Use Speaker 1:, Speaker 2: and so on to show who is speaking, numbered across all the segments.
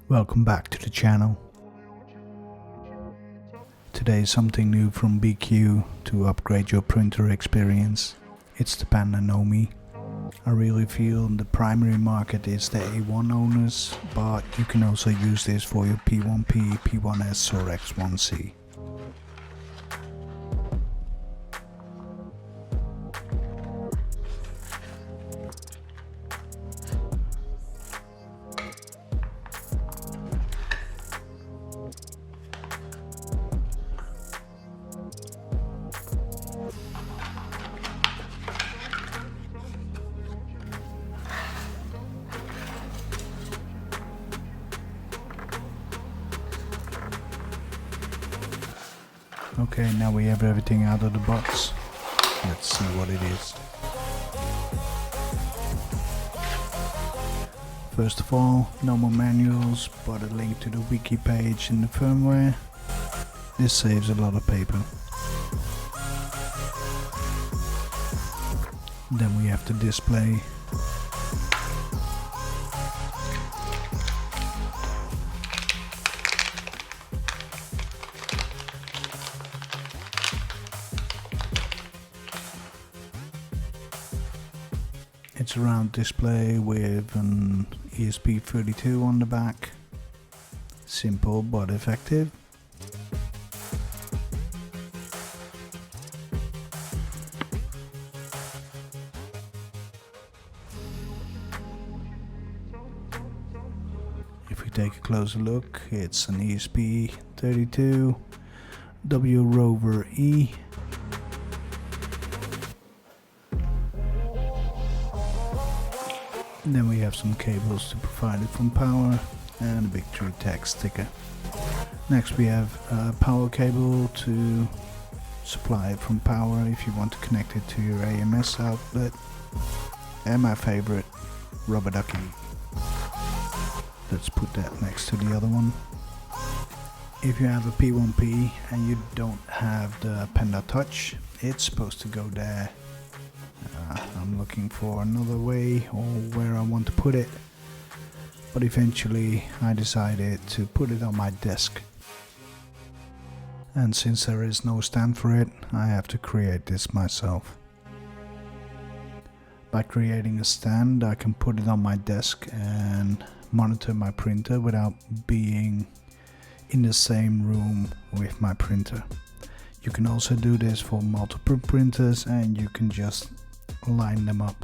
Speaker 1: Welcome back to the channel. Today is something new from BIQU to upgrade your printer experience. It's the Panda Knomi. I really feel the primary market is the A1 owners, but you can also use this for your P1P, P1S or X1C. Okay, now we have everything out of the box. Let's see what it is. First of all, no more manuals, but a link to the wiki page in the firmware. This saves a lot of paper. Then we have the display. It's a round display with an ESP32 on the back. Simple but effective. If we take a closer look, it's an ESP32 W Rover E. Then we have some cables to provide it from power and a big true text sticker. Next we have a power cable to supply it from power if you want to connect it to your AMS outlet. And my favorite, rubber ducky. Let's put that next to the other one. If you have a P1P and you don't have the Panda Touch, it's supposed to go there. I'm looking for another way or where I want to put it, but eventually I decided to put it on my desk. And since there is no stand for it, I have to create this myself. By creating a stand, I can put it on my desk and monitor my printer without being in the same room with my printer. You can also do this for multiple printers and you can just line them up.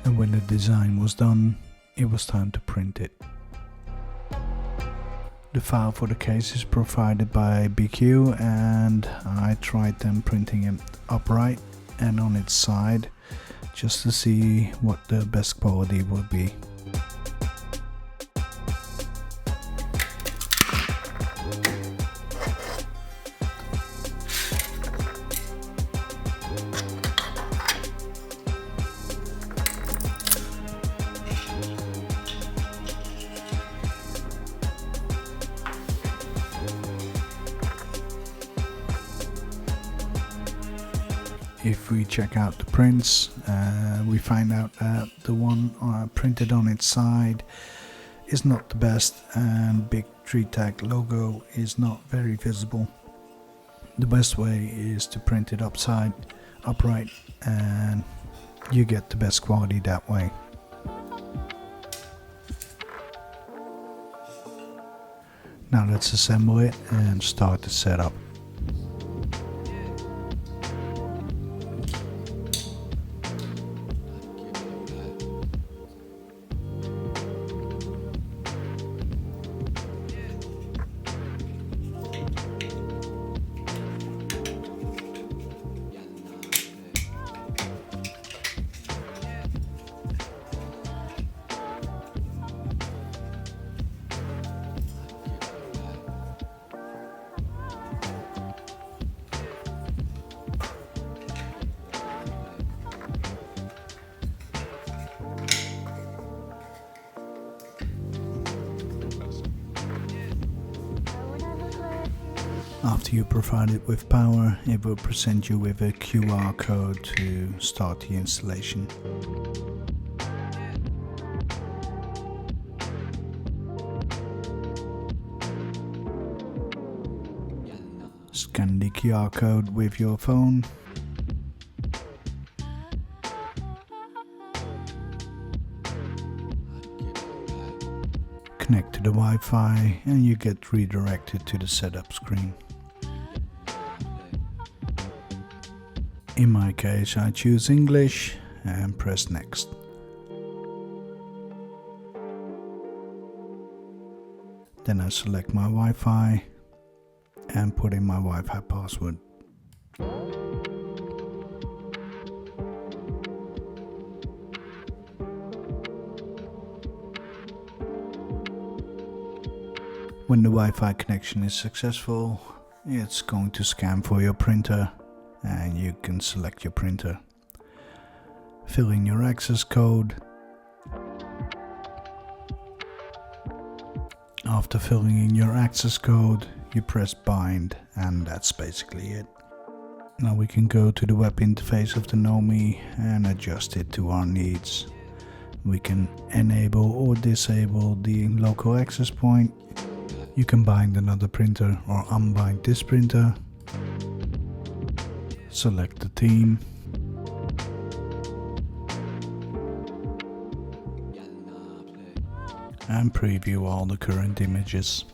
Speaker 1: And when the design was done, it was time to print it. The file for the case is provided by BIQU, and I tried them printing it upright and on its side just to see what the best quality would be. If we check out the prints, we find out that the one printed on its side is not the best, and big tree tag logo is not very visible. The best way is to print it upright, and you get the best quality that way. Now let's assemble it and start the setup. After you provide it with power, it will present you with a QR code to start the installation. Scan the QR code with your phone. Connect to the Wi-Fi and you get redirected to the setup screen. In my case, I choose English and press next. Then I select my Wi-Fi and put in my Wi-Fi password. When the Wi-Fi connection is successful, it's going to scan for your printer and you can select your printer. Fill in your access code. After filling in your access code, you press bind and that's basically it. Now we can go to the web interface of the Knomi and adjust it to our needs. We can enable or disable the local access point. You can bind another printer or unbind this printer. Select the theme. And preview all the current images.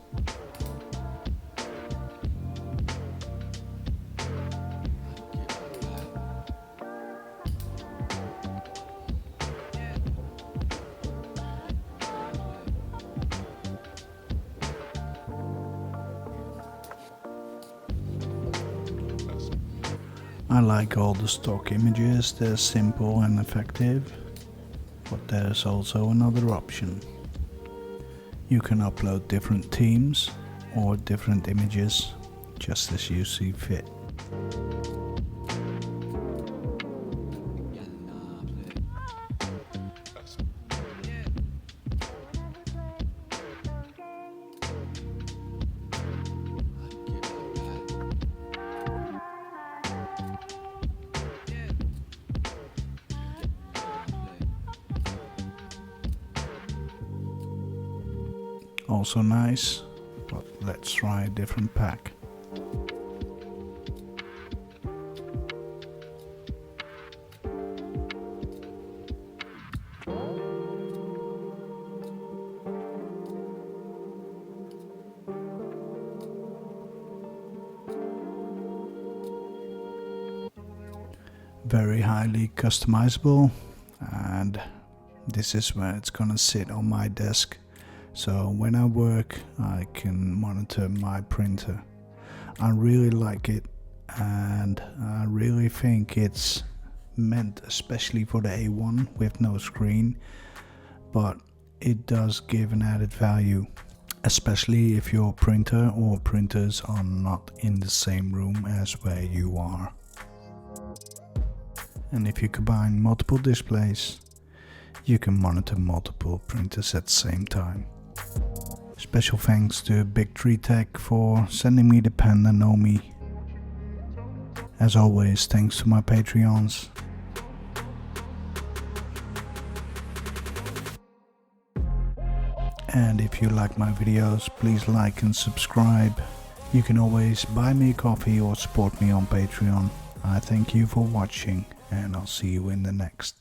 Speaker 1: I like all the stock images, they're simple and effective, but there's also another option. You can upload different themes or different images, just as you see fit. Also nice, but let's try a different pack. Very highly customizable, and this is where it's gonna sit on my desk. So when I work, I can monitor my printer. I really like it, and I really think it's meant especially for the A1 with no screen, but it does give an added value, especially if your printer or printers are not in the same room as where you are. And if you combine multiple displays, you can monitor multiple printers at the same time. Special thanks to BIQU Tech for sending me the Panda Knomi. As always, thanks to my Patreons. And if you like my videos, please like and subscribe. You can always buy me a coffee or support me on Patreon. I thank you for watching, and I'll see you in the next.